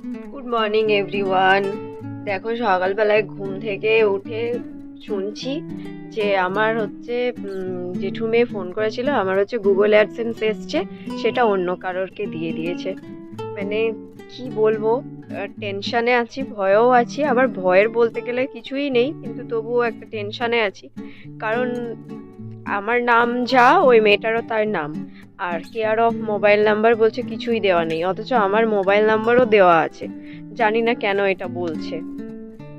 Good morning everyone. দেখো সকালবেলায় ঘুম থেকে উঠে শুনছি যে আমার হচ্ছে জেঠু মেয়ে ফোন করেছিল, আমার হচ্ছে গুগল অ্যাডসেন্স এসছে, সেটা অন্য কারোরকে দিয়ে দিয়েছে। মানে কি বলবো, টেনশানে আছি, ভয়েও আছি। আবার ভয়ের বলতে গেলে কিছুই নেই, কিন্তু তবুও একটা টেনশানে আছি। কারণ আমার নাম যা, ওই মেয়েটারও তার নাম। আর কেয়ার অফ মোবাইল নাম্বার বলছে কিছুই দেওয়া নেই, অথচ আমার মোবাইল নাম্বারও দেওয়া আছে। জানি না কেন এটা বলছে।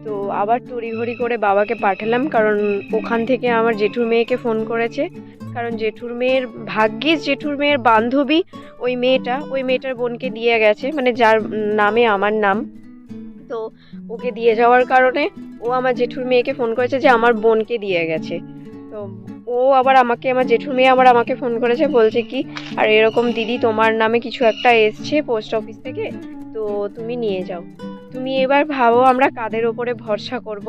তো আবার তড়িঘড়ি করে বাবাকে পাঠালাম, কারণ ওখান থেকে আমার জেঠুর মেয়েকে ফোন করেছে। কারণ জেঠুর মেয়ের ভাগ্যিস জেঠুর মেয়ের বান্ধবী ওই মেয়েটার বোনকে দিয়ে গেছে, মানে যার নামে আমার নাম। তো ওকে দিয়ে যাওয়ার কারণে ও আমার জেঠুর মেয়েকে ফোন করেছে যে আমার বোনকে দিয়ে গেছে। তো ও আবার আমার জেঠুর মেয়ে আবার আমাকে ফোন করেছে, বলছে কি, আর এরকম দিদি তোমার নামে কিছু একটা এসছে পোস্ট অফিস থেকে, তো তুমি নিয়ে যাও। তুমি এবার ভাবো আমরা কাদের ওপরে ভরসা করব।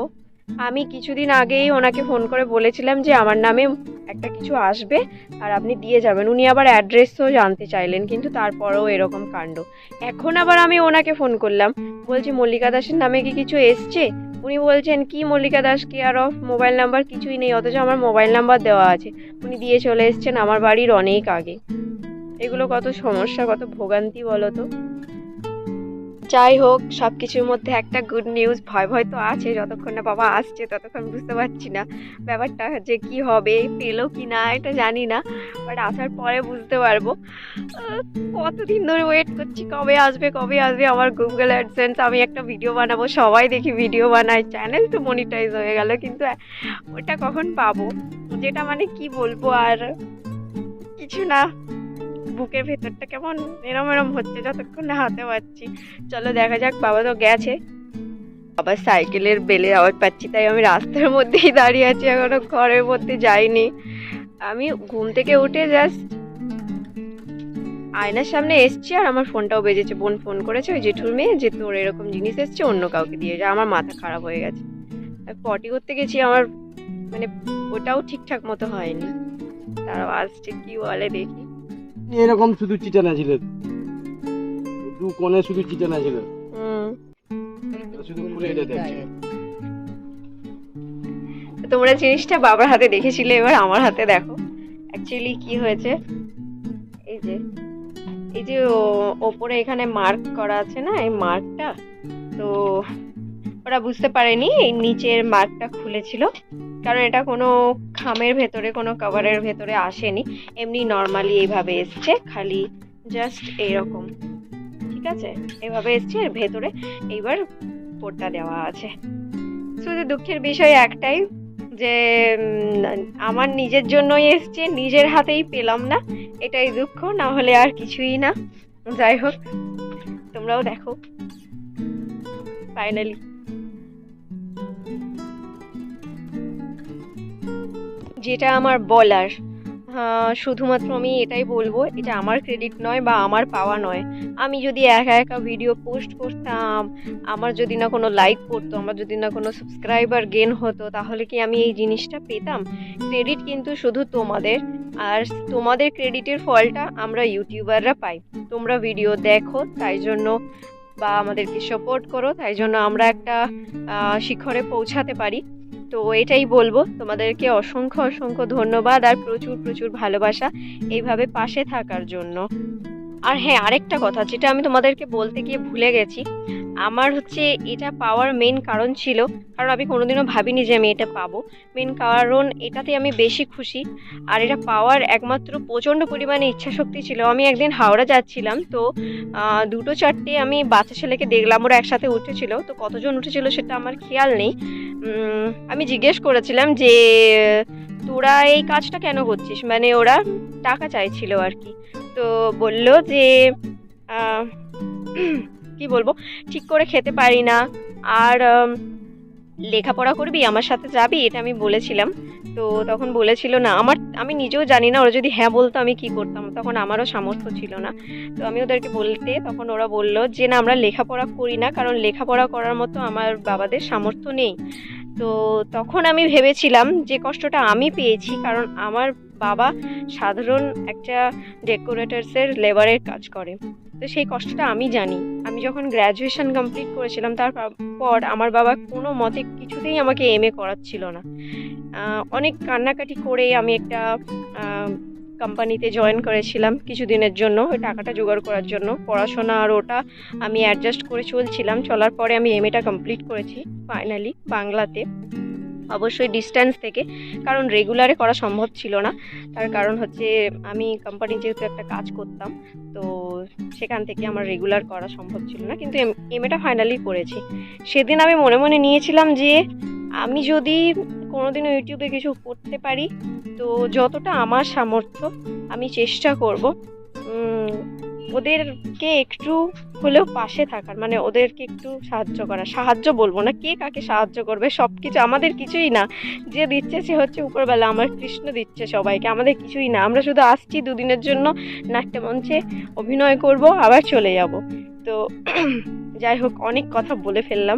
আমি কিছুদিন আগেই ওনাকে ফোন করে বলেছিলাম যে আমার নামে একটা কিছু আসবে আর আপনি দিয়ে যাবেন। উনি আবার অ্যাড্রেসও জানতে চাইলেন, কিন্তু তারপরেও এরকম কাণ্ড। এখন আবার আমি ওনাকে ফোন করলাম, বলছি মল্লিকা দাসের নামে কি কিছু এসছে? উনি বলছেন কি Mallika Das care of mobile number কিছুই নেই, অথচ আমার মোবাইল নাম্বার দেওয়া আছে। উনি দিয়ে চলে এসছেন আমার বাড়ির অনেক আগে। এগুলো কত সমস্যা, কত ভোগান্তি বলো তো। যাই হোক, সব কিছুর মধ্যে একটা গুড নিউজ। ভয় ভয় তো আছে, যতক্ষণ না বাবা আসছে ততক্ষণ বুঝতে পারছি না ব্যাপারটা যে কি হবে, পেলো কি না এটা জানি না, বাট আসার পরে বুঝতে পারবো। কতদিন ধরে ওয়েট করছি কবে আসবে কবে আসবে আমার গুগল অ্যাডসেন্স। আমি একটা ভিডিও বানাবো, সবাই দেখি ভিডিও বানায়, চ্যানেল তো মনিটাইজ হয়ে গেল, কিন্তু ওটা কখন পাবো, যেটা মানে কি বলবো আর কিছু না। বুকের ভেতরটা কেমন এরম এরম হচ্ছে যতক্ষণ না হাতে পাচ্ছি। চলো দেখা যাক। বাবা তো গেছে, আবার সাইকেলের বেলের আওয়াজ পাচ্ছি, তাই আমি রাস্তার মধ্যেই দাঁড়িয়ে আছি, এখনো ঘরের মধ্যে যাইনি। আমি ঘুম থেকে উঠে জাস্ট আয়নার সামনে এসছি আর আমার ফোনটাও বেজেছে। বোন ফোন করেছে, ওই জেঠুর মেয়ে, যে তোর এরকম জিনিস এসছে অন্য কাউকে দিয়ে যা। আমার মাথা খারাপ হয়ে গেছে। পটি করতে গেছি, আমার মানে ওটাও ঠিকঠাক মতো হয়নি। তারাও আসছে কি বলে দেখি। এরকম শুধু চিটানা ছিল, দু কোণে শুধু চিটানা ছিল, শুধু ঘুরে এটা দেখছে। তোমরা জিনিসটা বাবার হাতে দেখেছিলে, এবার আমার হাতে দেখো। অ্যাকচুয়ালি কি হয়েছে, এই যে ওপরে এখানে মার্ক করা আছে না, এই মার্কটা, তো ওরা বুঝতে পারেনি এই নিচের মার্কটা খুলেছিল। কারণ এটা কোনো খামের ভেতরে, কোনো কভারের ভেতরে আসেনি, এমনি নর্মালি এইভাবে এসছে, খালি জাস্ট এইরকম, ঠিক আছে, এভাবে এসছে। এর ভেতরে এইবার পোর্টটা দেওয়া আছে। শুধু দুঃখের বিষয় একটাই, যে আমার নিজের জন্যই এসছে, নিজের হাতেই পেলাম না, এটাই দুঃখ, না হলে আর কিছুই না। যাই হোক, তোমরাও দেখো ফাইনালি। যেটা আমার বলার, শুধুমাত্র আমি এটাই বলবো, এটা আমার ক্রেডিট নয় বা আমার পাওয়া নয়। আমি যদি একা একা ভিডিও পোস্ট করতাম, আমার যদি না কোনো লাইক পড়তো, আমার যদি না কোনো সাবস্ক্রাইবার গেন হতো, তাহলে কি আমি এই জিনিসটা পেতাম? ক্রেডিট কিন্তু শুধু তোমাদের, আর তোমাদের ক্রেডিটের ফলটা আমরা ইউটিউবাররা পাই। তোমরা ভিডিও দেখো তাই জন্য, বা আমাদেরকে সাপোর্ট করো তাই জন্য আমরা একটা শিখরে পৌঁছাতে পারি। তো এটাই বলবো, তোমাদেরকে অসংখ্য অসংখ্য ধন্যবাদ আর প্রচুর প্রচুর ভালোবাসা এইভাবে পাশে থাকার জন্য। আর হ্যাঁ, আরেকটা কথা যেটা আমি তোমাদেরকে বলতে গিয়ে ভুলে গেছি, আমার হচ্ছে এটা পাওয়ার মেন কারণ ছিল, কারণ আমি কোনোদিনও ভাবিনি যে আমি এটা পাবো। মেন কারণ এটাতে আমি বেশি খুশি, আর এটা পাওয়ার একমাত্র প্রচণ্ড পরিমাণে ইচ্ছাশক্তি ছিল। আমি একদিন হাওড়া যাচ্ছিলাম, তো 2-4টে আমি বাচ্চা ছেলেকে দেখলাম, ওরা একসাথে উঠেছিল। তো কতজন উঠেছিল সেটা আমার খেয়াল নেই। আমি জিজ্ঞেস করেছিলাম যে তোরা এই কাজটা কেন করছিস, মানে ওরা টাকা চাইছিল আর কি। তো বলল যে কি বলবো, ঠিক করে খেতে পারি না, আর লেখাপড়া করবি আমার সাথে যাবি, এটা আমি বলেছিলাম। তো তখন বলেছিল না, আমি নিজেও জানি না ওরা যদি হ্যাঁ বলতো আমি কি করতাম, তখন আমারও সামর্থ্য ছিল না। তো আমি ওদেরকে বলতে, তখন ওরা বলল যে না, আমরা লেখাপড়া করি না, কারণ লেখাপড়া করার মতো আমার বাবাদের সামর্থ্য নেই। তো তখন আমি ভেবেছিলাম যে কষ্টটা আমি পেয়েছি, কারণ আমার বাবা সাধারণ একটা ডেকোরেটার্সের লেবারের কাজ করে। তো সেই কষ্টটা আমি জানি। আমি যখন গ্র্যাজুয়েশন কমপ্লিট করেছিলাম তারপর আমার বাবা কোনো মতে কিছুতেই আমাকে MA করাচ্ছিল না। অনেক কান্নাকাটি করে আমি একটা কোম্পানিতে জয়েন করেছিলাম কিছুদিনের জন্য, ওই টাকাটা জোগাড় করার জন্য। পড়াশোনা আর ওটা আমি অ্যাডজাস্ট করে চলছিলাম। চলার পরে আমি MAটা কমপ্লিট করেছি ফাইনালি বাংলাতে, অবশ্যই ডিস্ট্যান্স থেকে, কারণ রেগুলারে করা সম্ভব ছিল না। তার কারণ হচ্ছে আমি কোম্পানি যেহেতু একটা কাজ করতাম, তো সেখান থেকে আমার রেগুলার করা সম্ভব ছিল না, কিন্তু MAটা ফাইনালি করেছি। সেদিন আমি মনে মনে নিয়েছিলাম যে আমি যদি কোনোদিনও ইউটিউবে কিছু করতে পারি, তো যতটা আমার সামর্থ্য আমি চেষ্টা করব ওদেরকে একটু হলেও পাশে থাকার, মানে ওদেরকে একটু সাহায্য করা। সাহায্য বলবো না, কে কাকে সাহায্য করবে, সব কিছু আমাদের কিছুই না। যে দিচ্ছে সে হচ্ছে উপরবেলা, আমার কৃষ্ণ দিচ্ছে সবাইকে, আমাদের কিছুই না। আমরা শুধু আসছি দুদিনের জন্য, নাট্যমঞ্চে অভিনয় করব, আবার চলে যাব। তো যাই হোক, অনেক কথা বলে ফেললাম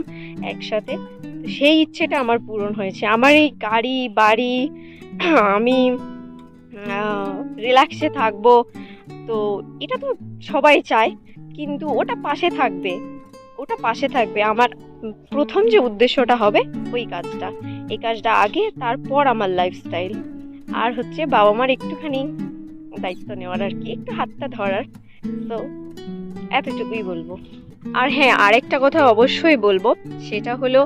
একসাথে। সেই ইচ্ছেটা আমার পূরণ হয়েছে। আমার এই গাড়ি বাড়ি, আমি রিল্যাক্সে থাকবো, তো এটা তো সবাই চায়, কিন্তু ওটা পাশে থাকবে, ওটা পাশে থাকবে। আমার প্রথম যে উদ্দেশ্যটা হবে ওই কাজটা, এই কাজটা আগে, তারপর আমার লাইফস্টাইল। আর হচ্ছে বাবা মার একটুখানি দায়িত্ব নেওয়ার আর কি, একটু হাতটা ধরার। তো এতটুকুই বলবো। আর হ্যাঁ, আরেকটা কথা অবশ্যই বলবো, সেটা হলো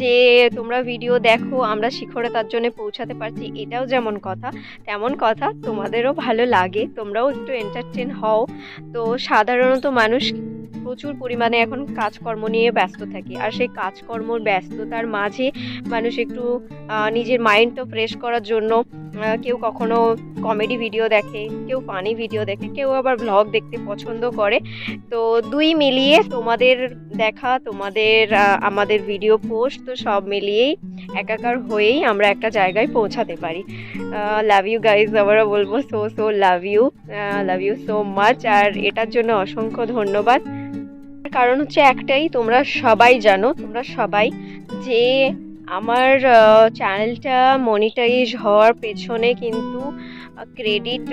যে তোমরা ভিডিও দেখো, আমরা শিখরতার জন্য পৌঁছাতে পারছি, এটাও যেমন কথা তেমন কথা তোমাদেরও ভালো লাগে, তোমরাও একটু এন্টারটেন হও। তো সাধারণত মানুষ প্রচুর পরিমাণে এখন কাজকর্ম নিয়ে ব্যস্ত থাকে, আর সেই কাজকর্মর ব্যস্ততার মাঝে মানুষ একটু নিজের মাইন্ডটা ফ্রেশ করার জন্য কেউ কখনো কমেডি ভিডিও দেখে, কেউ ফানি ভিডিও দেখে, কেউ আবার ভ্লগ দেখতে পছন্দ করে। তো দুই মিলিয়ে তোমাদের দেখা, তোমাদের আমাদের ভিডিও পোস্ট, তো সব মিলিয়েই একাকার হয়েই আমরা একটা জায়গায় পৌঁছাতে পারি। লাভ ইউ গাইজ, আবারও বলবো, so love you so much. আর এটার জন্য অসংখ্য ধন্যবাদ। কারণ হচ্ছে একটাই, তোমরা সবাই জানো, তোমরা সবাই, যে আমার চ্যানেলটা মনিটাইজ হওয়ার পেছনে কিন্তু ক্রেডিট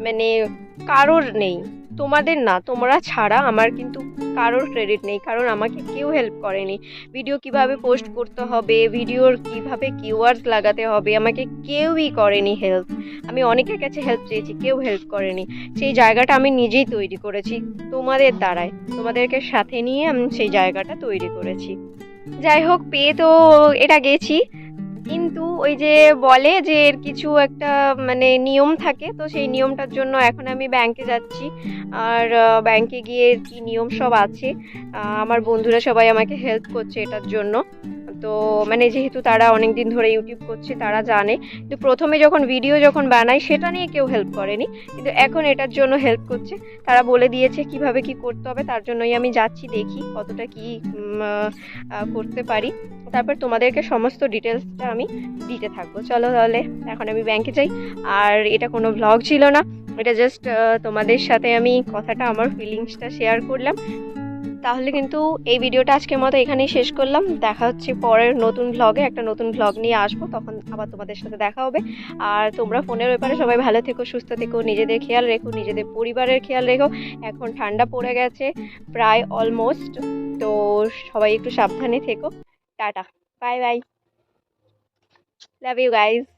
মানে কারোর নেই, তোমাদের না, তোমরা ছাড়া আমার কিন্তু কারোর ক্রেডিট নেই, কারণ আমাকে কেউ হেল্প করেনি। ভিডিও কিভাবে পোস্ট করতে হবে, ভিডিওর কিভাবে কিওয়ার্ডস লাগাতে হবে, আমাকে কেউই করেনি হেল্প। আমি অনেকের কাছে হেল্প চেয়েছি, কেউ হেল্প করেনি। সেই জায়গাটা আমি নিজেই তৈরি করেছি তোমাদের দ্বারাই, তোমাদেরকে সাথে নিয়ে আমি সেই জায়গাটা তৈরি করেছি। যাই হোক, পেয়ে তো এটা গেছি, কিন্তু ওই যে বলে যে এর কিছু একটা মানে নিয়ম থাকে, তো সেই নিয়মটার জন্য এখন আমি ব্যাংকে যাচ্ছি। আর ব্যাংকে গিয়ে কি নিয়ম সব আছে, আমার বন্ধুরা সবাই আমাকে হেল্প করছে এটার জন্য। তো মানে যেহেতু তারা অনেক দিন ধরে ইউটিউব করছে, তারা জানে। কিন্তু প্রথমে যখন ভিডিও বানাই, সেটা নিয়ে কেউ হেল্প করেনি, কিন্তু এখন এটার জন্য হেল্প করছে। তারা বলে দিয়েছে কিভাবে কি করতে হবে, তার জন্যই আমি যাচ্ছি, দেখি কতটা কি করতে পারি। তারপর তোমাদেরকে সমস্ত ডিটেলসটা আমি দিতে থাকবো। চলো তাহলে এখন আমি ব্যাংকে যাই। আর এটা কোনো ভ্লগ ছিল না, এটা জাস্ট তোমাদের সাথে আমি কথাটা, আমার ফিলিংসটা শেয়ার করলাম। তাহলে কিন্তু এই ভিডিওটা আজকের মতো এখানেই শেষ করলাম। দেখা হচ্ছে পরের নতুন ভ্লগে, একটা নতুন ভ্লগ নিয়ে আসবো, তখন আবার তোমাদের সাথে দেখা হবে। আর তোমরা ফোনের ব্যাপারে সবাই ভালো থেকো, সুস্থ থেকো, নিজেদের খেয়াল রেখো, নিজেদের পরিবারের খেয়াল রেখো। এখন ঠান্ডা পড়ে গেছে প্রায় অলমোস্ট, তো সবাই একটু সাবধানে থেকো। Tata, bye bye, love you guys.